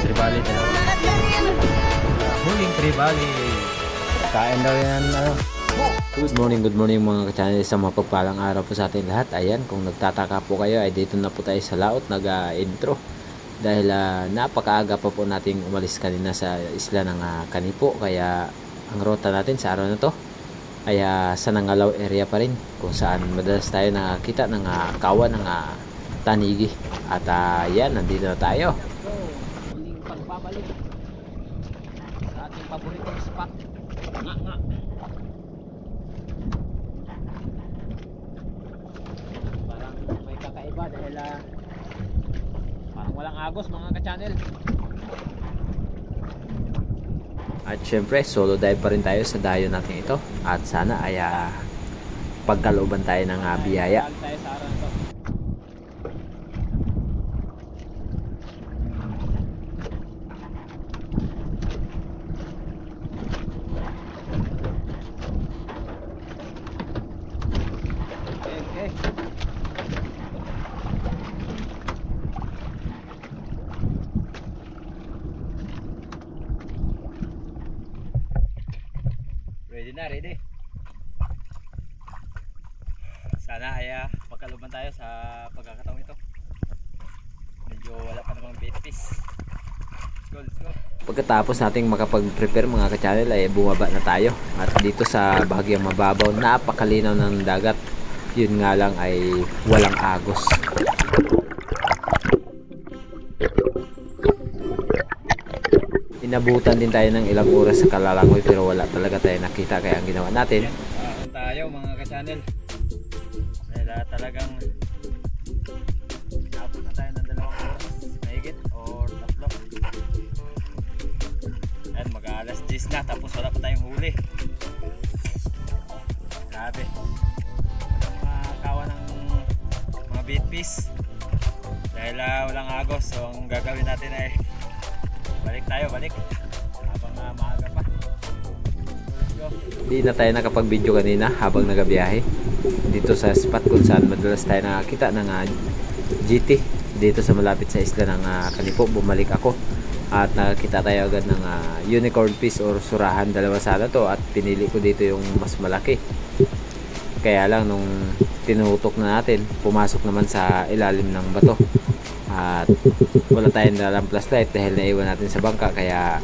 Tribali na. Huling tribali. Kain daw yan. Good morning mga ka-channel. Sa mapagpalang araw po sa atin lahat. Ayan, kung nagtataka po kayo ay dito na po tayo sa laot nag-intro. Dahil napakaaga pa po nating umalis kanina sa isla ng Kanipo. Kaya ang rota natin sa araw na to ay sa Nangalaw area pa rin, kung saan madalas tayo nakakita ng kawan ng tanigi. At yan, nandito na tayo. Muling pagbabalik sa ating paboritong spot. Nga. Parang may kakaiba dahil parang walang agos mga ka-channel. At syempre solo dive pa rin tayo sa dayo natin ito. At sana ay pagkalooban tayo ng biyaya. Ready. Sana ay pagkalooban tayo sa pagkakataong ito. Medyo wala pa namang bait fish. Let's go. Pagkatapos nating makapag-prepare mga ka-channel ay bumaba na tayo. At dito sa bahagyang mababaw, napakalinaw ng dagat. Yun nga lang ay walang agos. Inabutan din tayo ng ilang oras sa Kalalangoy pero wala talaga tayo nakita, kaya ang ginawa natin tayo mga ka-channel dahil talagang naabot na tayo ng 2 oras mahigit or 3 and mag-alas 10 na tapos wala pa tayong huli. Grabe, walang kawa ng mga bait fish dahil walang agos. So ang gagawin natin ay balik habang maaga pa. Di na tayo nakapag-video kanina habang nagabiyahe dito sa spot kung saan madalas tayo nakakita ng GT dito sa malapit sa isla ng Kanipo. Bumalik ako at nakakita tayo agad ng unicorn fish or surahan. Dalawa sana to at pinili ko dito yung mas malaki. Kaya lang nung tinutok na natin, pumasok naman sa ilalim ng bato. At wala tayong dalang flashlight dahil naiwan natin sa bangka, kaya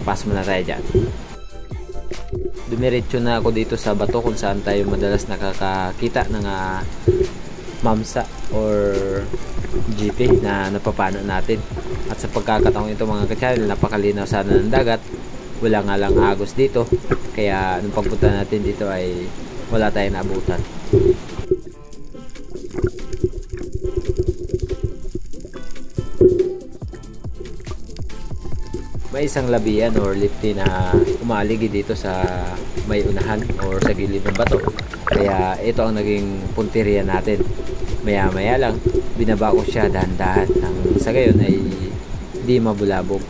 pass muna tayo dyan. Dumiretso na ako dito sa bato kung saan tayo madalas nakakakita ng mamsa or GT na napapano natin. At sa pagkakataong ito mga ka-channel, napakalinaw sana ng dagat, wala nga lang agos dito, kaya nung pagpunta natin dito ay wala tayong naabutan. May isang labian or lifty na umaligi dito sa may unahan or sa gilid ng bato. Kaya ito ang naging punteriya natin. Maya lang, binaba ko siya dahan-dahan nang sa gayon ay di mabulabog.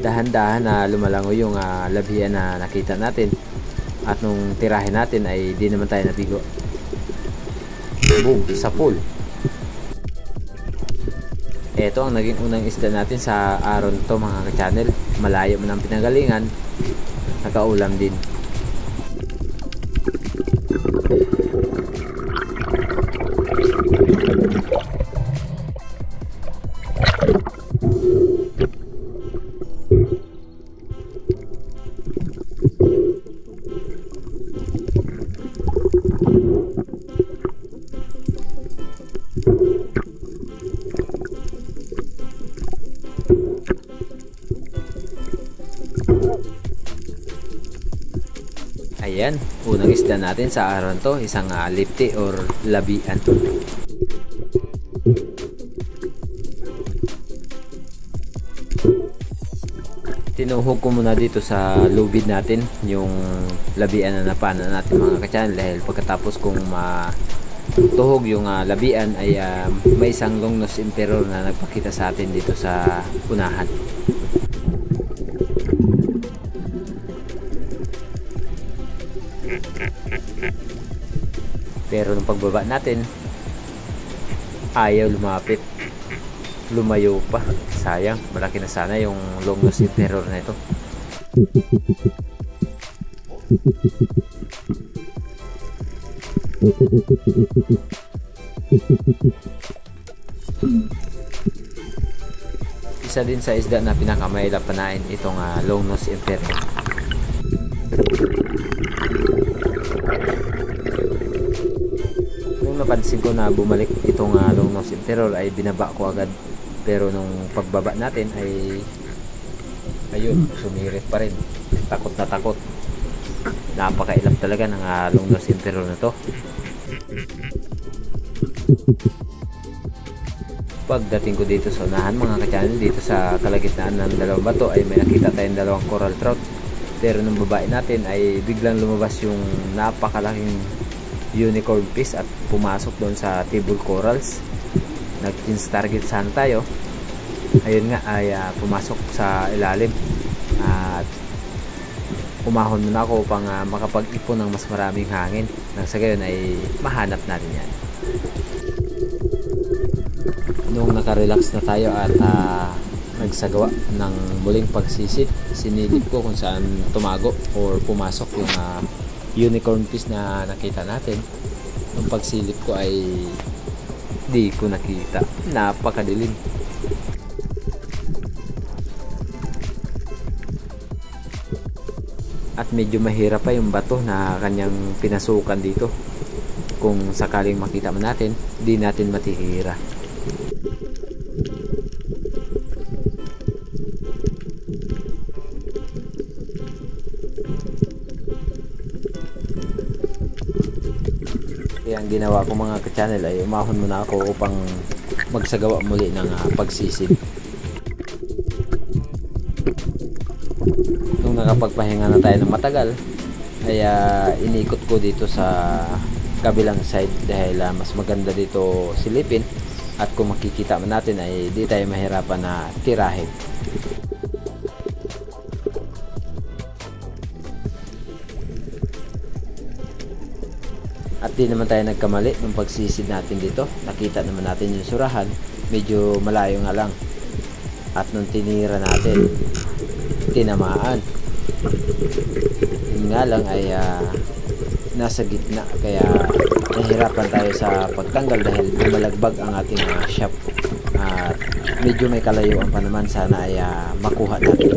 Dahan-dahan na lumalangoy yung labian na nakita natin. At nung tirahin natin ay di naman tayo nabigo. Boom, sa pool. Ito ang naging unang isda natin sa araw nito mga ka-channel. Malayo man ang pinanggalingan, nakaulam din. Ayan, unang isda natin sa araw nito, isang lifty or labian. Tinuhog ko muna dito sa lubid natin yung labian na napana natin mga ka-channel, dahil pagkatapos kong tuhog yung labian ay may isang long nose emperor na nagpakita sa atin dito sa unahan. Pero nung pagbaba natin, ayaw lumapit, lumayo pa. Sayang, malaki na sana yung long nose emperor na ito. Isa din sa isda na pinakamahirap panain itong long nose emperor. Nung napansin ko na bumalik itong long nose emperor ay binaba ko agad, pero nung pagbaba natin ay ayun, sumirit pa rin. Takot na takot. Napakailap talaga ng long nose emperor na to. Pagdating ko dito sa unahan mga ka-channel, dito sa kalagitnaan ng dalawang bato ay may nakita tayong dalawang coral trout. Pero nung babae natin ay biglang lumabas yung napakalaking unicorn fish at pumasok doon sa table corals. Nag-ins target sana tayo. Ayun nga ay pumasok sa ilalim at umahon muna ako upang makapag-ipon ng mas maraming hangin, nang sa gayon ay mahanap natin yan. Nung nakarelax na tayo at nagsagawa ng muling pagsisit, sinilip ko kung saan tumago or pumasok yung unicorn fish na nakita natin. Nung pagsilip ko ay di ko nakita, napakadilim. At medyo mahirap pa yung bato na kanyang pinasukan dito. Kung sakaling makita man natin, di natin matihira. Kaya ang ginawa ko mga ka-channel ay umahon muna ako upang magsagawa muli ng pagsisid. Nung nakapagpahinga na tayo ng matagal ay inikot ko dito sa kabilang side, dahil mas maganda dito silipin, at kung makikita man natin ay di tayo mahirapan na tirahin. At di naman tayo nagkamali nung pagsisid natin dito. Nakita naman natin yung surahan, medyo malayo nga lang, at nung tinira natin, tinamaan. Yun nga lang ay nasa gitna, kaya nahirapan tayo sa pagtanggal dahil lumalagbag ang ating shop. At medyo may kalayuan pa naman, sana ay makuha natin.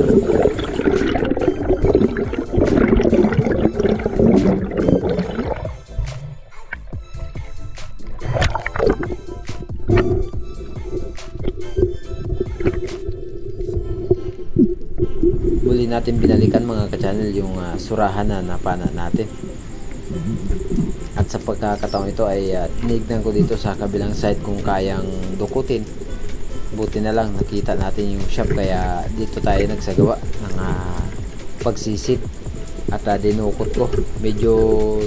Muli natin binalikan mga ka-channel yung surahan na napana natin. At sa pagkakataon ito ay tinignan ko dito sa kabilang side kung kayang dukutin. Buti na lang nakita natin yung shop, kaya dito tayo nagsagawa ng pagsisid at dinukot ko. Medyo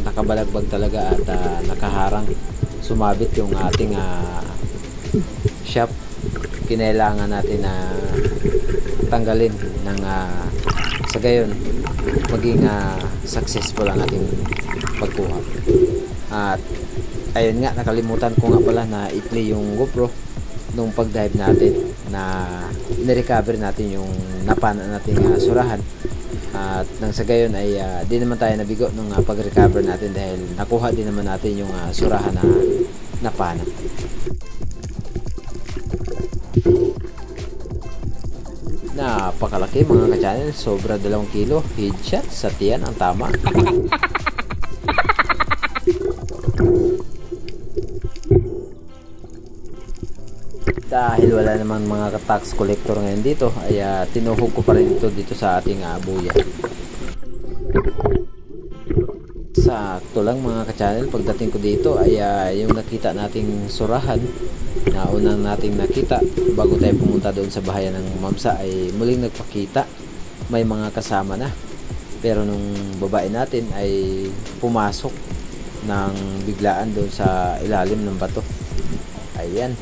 nakabalagbag talaga at nakaharang, sumabit yung ating shop. Kinailangan natin na tanggalin ng sa gayon maging successful ang ating pagkuha. At ayun nga, nakalimutan ko nga pala na i-play yung GoPro nung pag-dive natin, na ni-recover natin yung napana nating surahan. At nang sa gayon ay di naman tayo nabigo nung pag-recover natin, dahil nakuha din naman natin yung surahan na napana. Napakalaki mga ka-channel, sobra 2 kilo. Headshot sa tiyan ang tama. Dahil wala naman mga tax collector ngayon dito, ay tinuhog ko pa rin ito dito sa ating buya. Sakto lang mga ka-channel, pagdating ko dito ay yung nakita nating surahan na unang nating nakita bago tayo pumunta doon sa bahayan ng Mamsa ay muling nagpakita. may mga kasama na. Pero nung babae natin ay pumasok ng biglaan doon sa ilalim ng bato. Ayan.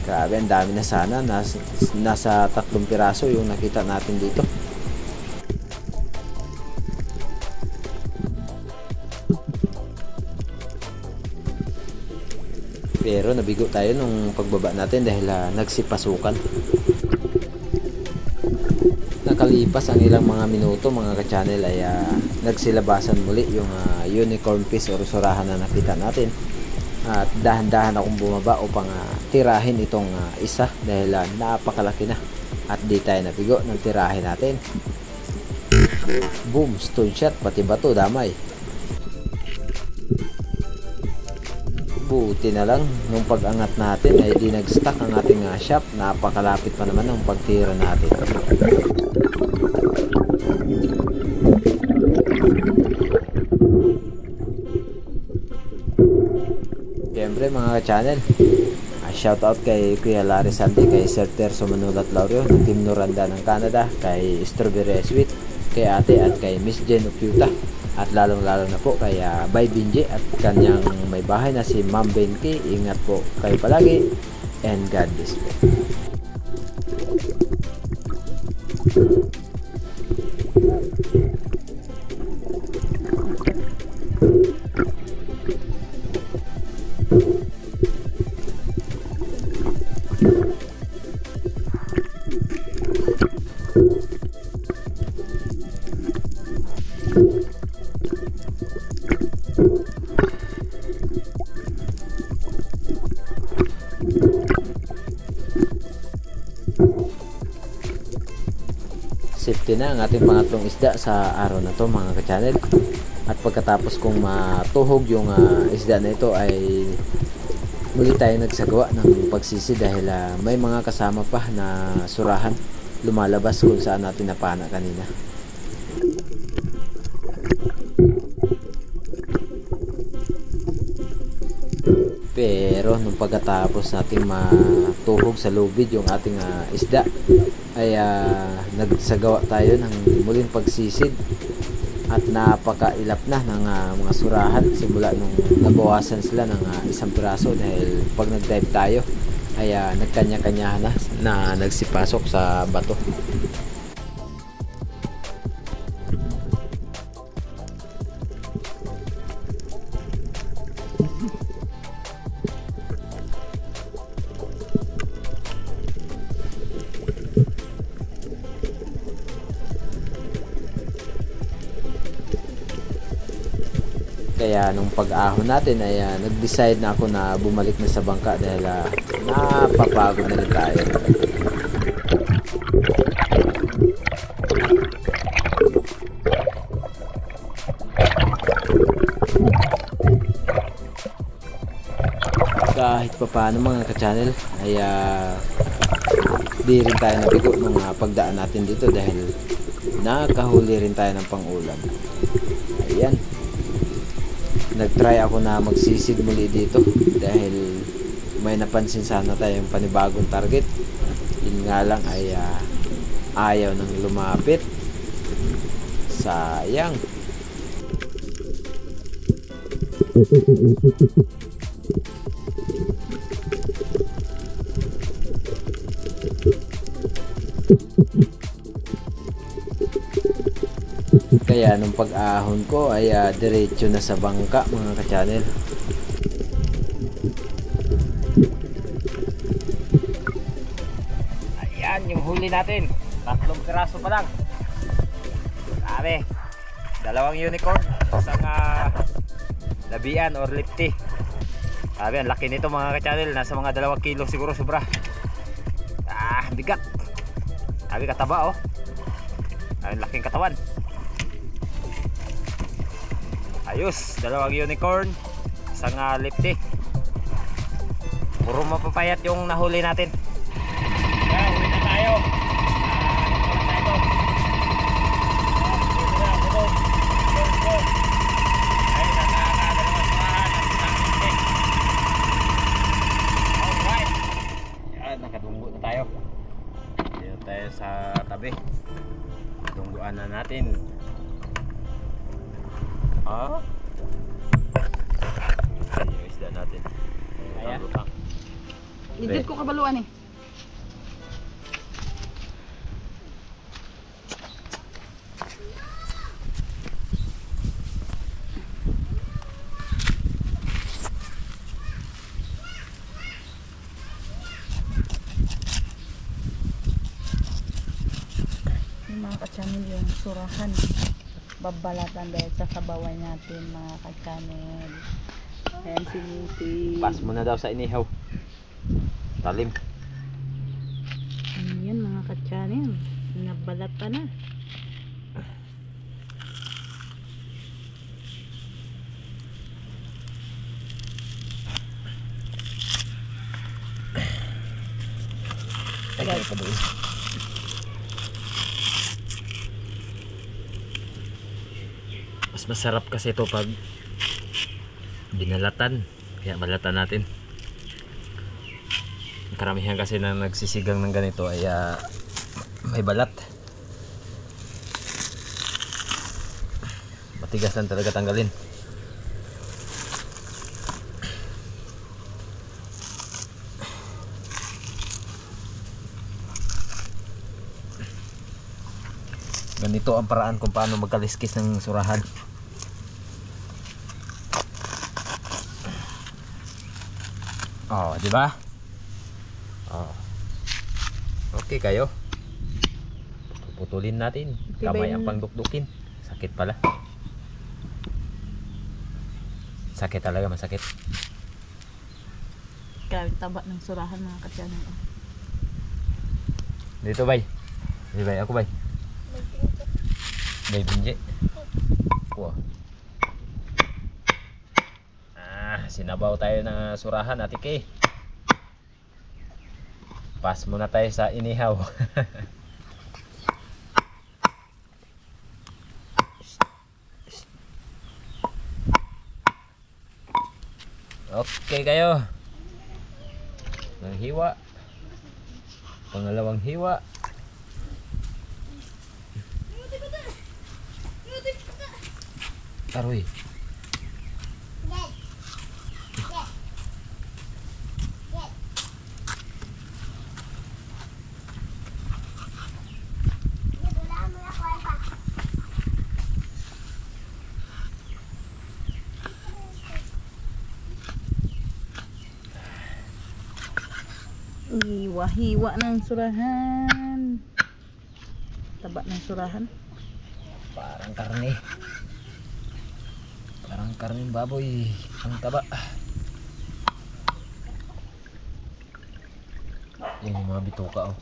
Grabe, ang dami na sana. Nasa 3 piraso yung nakita natin dito. Pero nabigo tayo nung pagbaba natin dahil nagsipasukan. Nakalipas ang ilang mga minuto mga ka-channel ay nagsilabasan muli yung unicorn fish o surahan na nakita natin. At dahan-dahan akong bumaba upang tirahin itong isa dahil napakalaki na. At di tayo nabigo ng tirahin natin. Boom, stone shot, pati bato damay. Buti na lang nung pag-angat natin ay di nag-stuck ang ating shop. Napakalapit pa naman ng pagtira natin. Siyempre mga ka-channel, shout out kay Kuya Larry Santi, kay Sir Terso Manulat Laurio ng Team Noranda ng Canada, kay Strawberry Sweet, kay ate at kay Miss Jen of Utah. At lalong-lalo na po kay Bay Binji at kanyang may bahay na si Ma'am Benki. Ingat po kayo palagi and God bless po. Safety na ang ating pangatlong isda sa araw na to mga ka-channel. At pagkatapos kong matuhog yung isda na ito ay muli tayo nagsagawa ng pagsisi dahil may mga kasama pa na surahan lumalabas kung saan natin napana kanina. Pero nung pagkatapos natin matuhog sa lubid yung ating isda ay nagsagawa tayo ng muling pagsisid at napakailap na ng mga surahan simula nung nabawasan sila ng 1 piraso dahil pag nag-dive tayo ay nagkanya-kanya na nagsipasok sa bato. Kaya nung pag-ahon natin ay nag-decide na ako na bumalik na sa bangka dahil napapagod na rin tayo. Kahit pa paano mga ka-channel ay di rin tayo nabigo nung pagdaan natin dito dahil nakahuli rin tayo ng pang-ulam. Ayan. Nag-try ako na magsisid muli dito dahil may napansin sana tayong panibagong target. Yun nga lang ay ayaw nang lumapit. Sayang. Kaya nung pag-ahon ko ay diretso na sa bangka mga ka-channel. Ayan yung huli natin. 3 piraso pa lang. Sabi, 2 unicorn, isang labian or lifty. Sabi, ang laki nito mga ka-channel. Nasa mga 2 kilo siguro sobra. Bigat. Sabi, kataba oh. Ang laking katawan. Ayos, 2 unicorn, isang lifty. Puro mapapayat yung nahuli natin. Kaya huli na tayo. Ay, nakakadalawang surahan at isang lifty. Alright. Yan, nakadunggo na tayo. Dito tayo sa tabi. Tungguan na natin. Ah. Ay, yung isda natin. Kaya? Idit ko kabaluan eh. Mga ka-channel, yung surahan babalatan dahil sa sabawan natin mga ka-channel. Ayan si Muti. Pas mo na daw sa inihaw. Talim. Ayan mga ka-channel, nabalatan na. Ay, pa doon. Mas masarap kasi ito pag binalatan, kaya balatan natin. Karamihan kasi na nagsisigang ng ganito ay may balat. Matigas lang talaga tanggalin. Ganito ang paraan kung paano magkaliskis ng surahan. Oh, di ba? Oh. Okay kayo. Putulin natin. Kamay ang pangdukdukin. Sakit pala. Sakit talaga, masakit. Grabe taba ng surahan mga ka-channel. Dito bay. Dito bay, ako bay. Bay binje. Kuha. Sinabaw tayo ng surahan, Ate Kay. Pas muna tayo sa inihaw. Okay kayo. Ng hiwa. Pangalawang hiwa. Aroy. Hiwa-hiwa ng surahan. Taba ng surahan. Parang karne. Parang karne baboy. Ang taba. Yan yung mga bituka oh.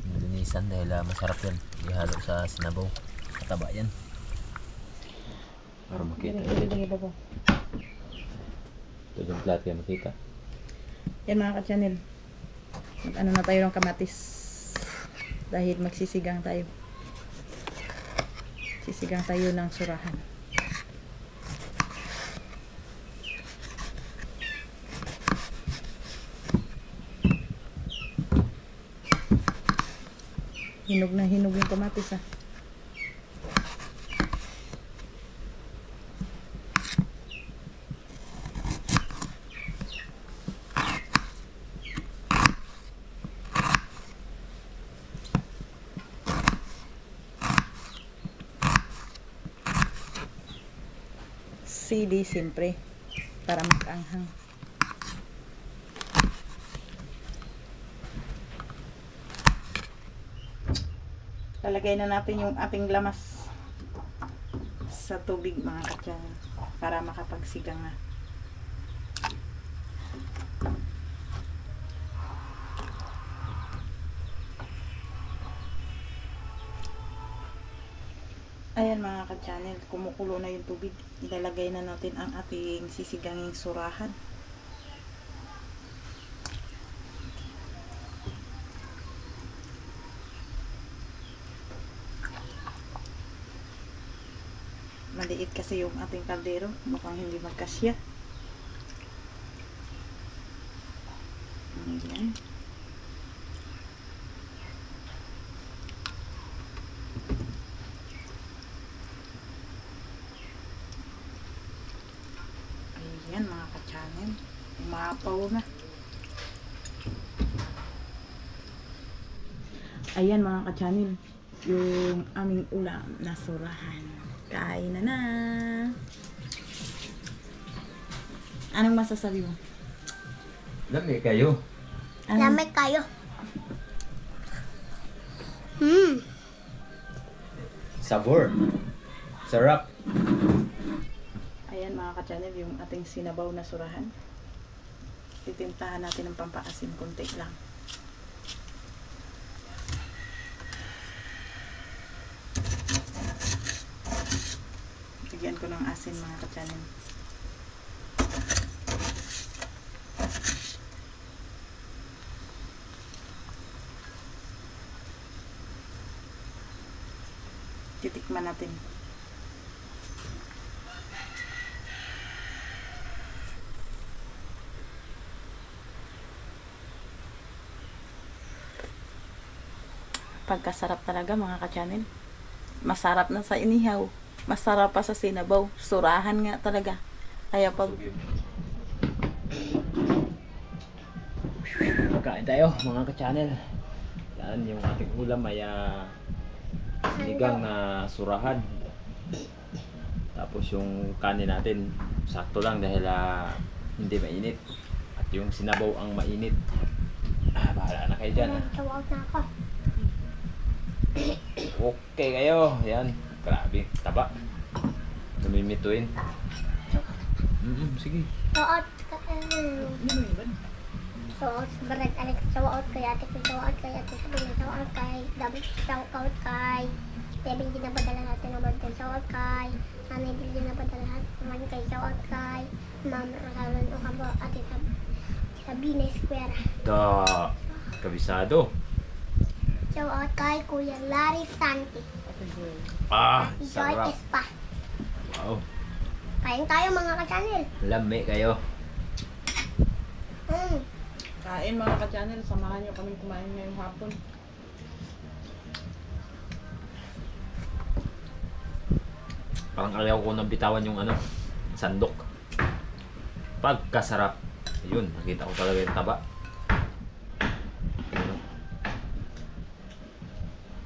Nilinisan dahil masarap yan. Ihalo sa sinabaw. Kataba yan. Para makita. Ito yung plat kaya makita. Yan mga ka-channel. Mag-ano na tayo ng kamatis. Dahil magsisigang tayo. Sisigang tayo ng surahan. Hinog na hinog yung kamatis ah. CD siyempre para makanghang. Lalagay na natin yung ating lamas sa tubig mga katyan para makapagsigang na. Ayan mga ka-channel, kumukulo na yung tubig. Ilalagay na natin ang ating sisiganging surahan. Maliit kasi yung ating kaldero, mukhang hindi magkasya. Ayan. Umapaw na. Ayan mga ka-channel, yung aming ulam na surahan. Kain na. Anong masasabi mo? Lami kayo. Lamig kayo. Sabor. Sarap. Ayan mga ka-channel, yung ating sinabaw na surahan. Titimplahan natin ng pampaasim, konti lang. Bigyan ko ng asin mga ka-channel. Titikman natin. Pagkasarap talaga mga ka-channel. Masarap na sa inihaw. Masarap pa sa sinabaw. Surahan nga talaga. Kaya pag Kain tayo mga ka-channel. Yan yung ating ulam ay sinigang na surahan. Tapos yung kanin natin sakto lang dahil hindi mainit. At yung sinabaw ang mainit. Bahala na kayo dyan. Tawag na ako. Okay kayo. Yan. Grabe. Taba. Namimituin. Sige. Suot ka. Suot berat Alex. Suot kay ate ko. Suot kay ate ko. Suot kay David. Suot kay David. Ginapadala natin ng bagay. Suot kay Nanay Bill. Ginapadala natin kay Suot kay Mama Rakalon o kabo ate Sabina Square. Ta. Kabisado. Suot kay Kuya Larry Santi. Sarap. Joy Espa. Wow. Kain tayo mga ka-channel. Lami kayo. kain mga ka-channel, samahan nyo kami kumain ngayong hapon. Parang ayaw ko nang bitawan yung sandok. Pagkasarap. Ayun, nakita ko talaga yung taba. Ayun.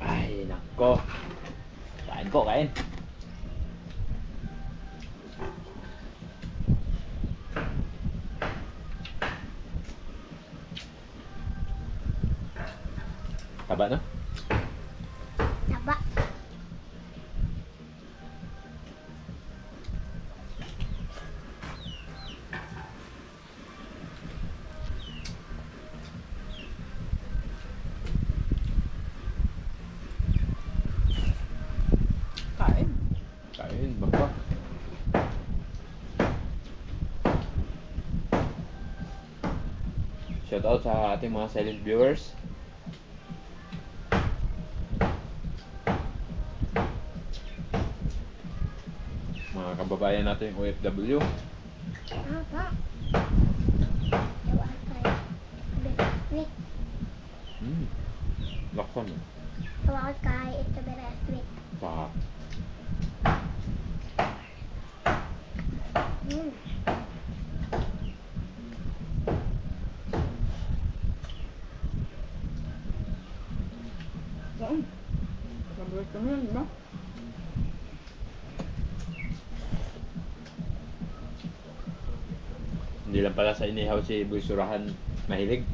Ay, nako. Kain po, kain. Taba, no? Taba. Kain. Kain, baka. Shout out sa ating mga silent viewers. Mga kababayan natin yung OFW. Taba. Tawag kay Beswit. Laksan. Tawag kay ito Beswit. Pa. Saan? Nabuhat kami yan, di ba? Hindi lang pala sa inihaw si Boy Surahan mahilig.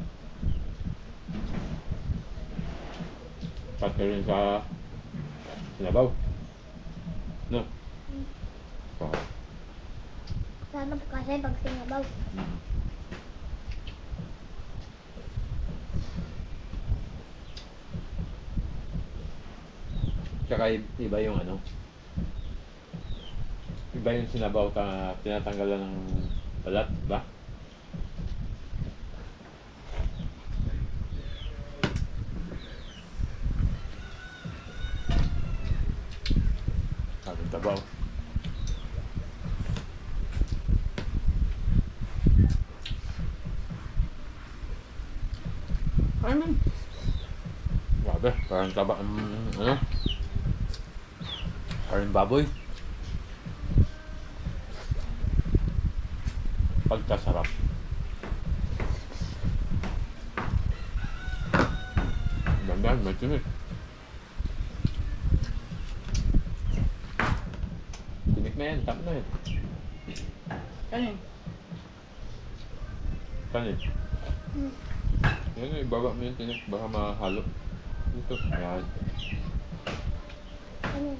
Pati rin sa sinabaw. No? Pa. Sarap kasi pag sinabaw. Tsaka iba yung iba yung sinabaw tinatanggalan ng balat, ba? Sabi tabaw. Kain man. Grabe, parang taba, parang baboy. Pagkasarap. Yan, matinik. Tinik na yan, tap na yan. Kanin. Kanin. Yan, ibaba mo yung tinik, baka mahalo. Ito, yan. Ano?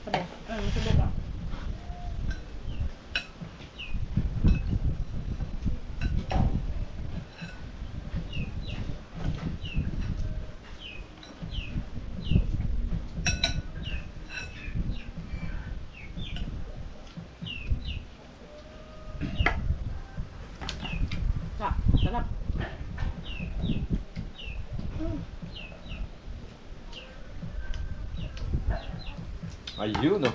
Sabaw. Masabaw ka. Sarap. Ayun, no?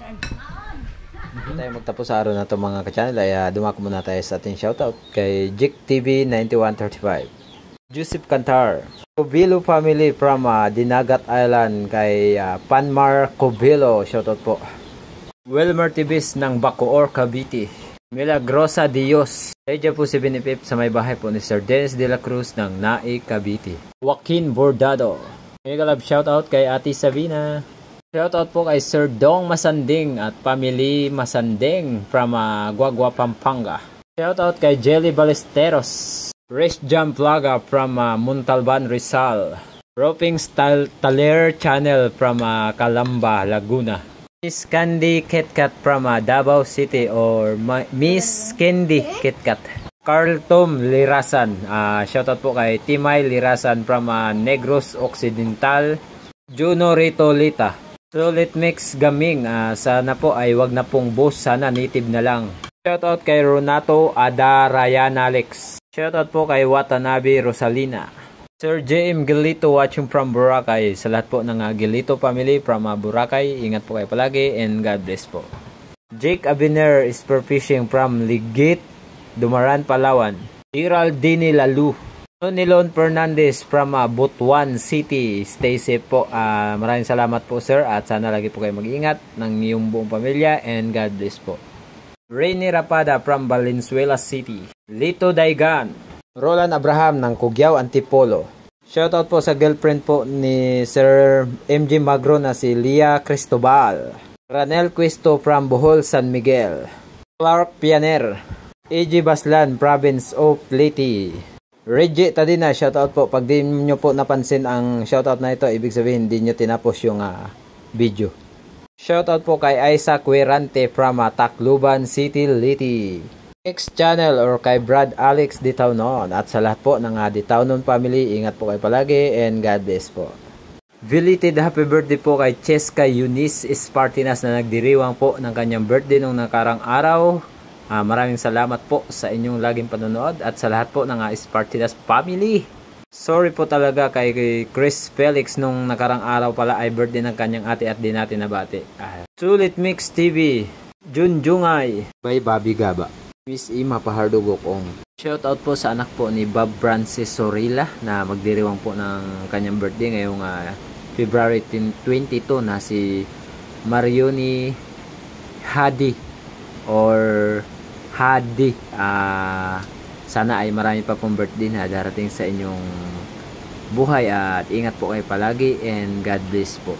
Kain. Hindi tayo magtapos sa araw na ito mga ka-channel ay dumako muna tayo sa ating shoutout kay Jik TV 9135, Joseph Cantar, Cobilo family from Dinagat Island, kay Panmar Cobilo, shoutout po. Wilmer Tibis ng Bacoor, Cavite, Milagrosa Dios, kaya po si Benefip sa may bahay po ni Sir Dennis de la Cruz ng Nae, Cavite. Joaquin Bordado, mega love shoutout kay Ate Sabina. Shoutout po kay Sir Dong Masanding at family Masanding from Guagua, Pampanga. Shoutout kay Jelly Balesteros, Race Jam Plaga from Montalban, Rizal. Roping Style Taler Channel from Calamba, Laguna. Miss Candy KitKat from Davao City or Miss Candy KitKat. Carl Tom Lirasan. Shoutout po kay Timay Lirasan from Negros Occidental. Juno Rito Lita. Solid Mix Gaming, sana po ay wag na pong boss, sana native na lang. Shoutout kay Ronato Adarayan Alex. Shoutout po kay Watanabe Rosalina. Sir JM Gilito watching from Boracay. Sa lahat po ng Gilito family from Boracay, ingat po kayo palagi and God bless po. Jake Abiner is for fishing from Ligit, Dumaran, Palawan. Geraldine Lalu. Nilon Fernandez from Butuan City. Stay safe po. Maraming salamat po sir at sana lagi po kayo mag-iingat ng iyong buong pamilya and God bless po. Rainy Rapada from Valenzuela City. Lito Daigan. Roland Abraham ng Cugyaw, Antipolo. Shoutout po sa girlfriend po ni Sir MG Magro na si Lia Cristobal. Ranel Cuesto from Bohol, San Miguel. Clark Pianer. AG Baslan, Province of Leyte. Reggie Tadina, shoutout po. Pag di nyo po napansin ang shoutout na ito, ibig sabihin di nyo tinapos yung video. Shoutout po kay Isaac Quirante from Tacloban City, Leyte. X channel or kay Brad Alex Ditaunon. At sa lahat po ng Ditaunon family, ingat po kayo palagi and God bless po. Belated happy birthday po kay Cheska Eunice Espartinas na nagdiriwang po ng kanyang birthday nung nakarang araw. Maraming salamat po sa inyong laging panonood at sa lahat po ng Espartinas family. Sorry po talaga kay Chris Felix nung nakarang araw pala ay birthday ng kanyang ate at di natin nabati. Sulit Mix TV, Junjungay, by Bobby Gaba. Miss Ima Pahardugokong. Shoutout po sa anak po ni Bob Francis Sorilla na magdiriwang po ng kanyang birthday ngayong February 22 na si Marioni Hadi or Hadi. Sana ay marami pa pong birthday na darating sa inyong buhay at ingat po kayo palagi and God bless po.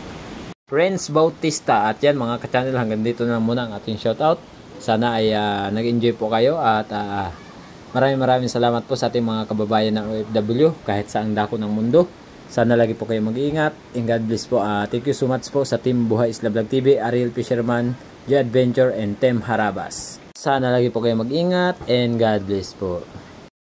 Friends Bautista, at yan mga ka-channel, hanggang dito na muna ang ating shoutout. Sana ay nag-enjoy po kayo at maraming salamat po sa ating mga kababayan ng OFW kahit saang dako ng mundo. Sana lagi po kayo mag-iingat and God bless po. Thank you so much po sa Team Buhay Isla Vlog TV, Ariel Fisherman, J Adventure and Tem Harabas. Sana lagi po kayo mag-ingat and God bless po.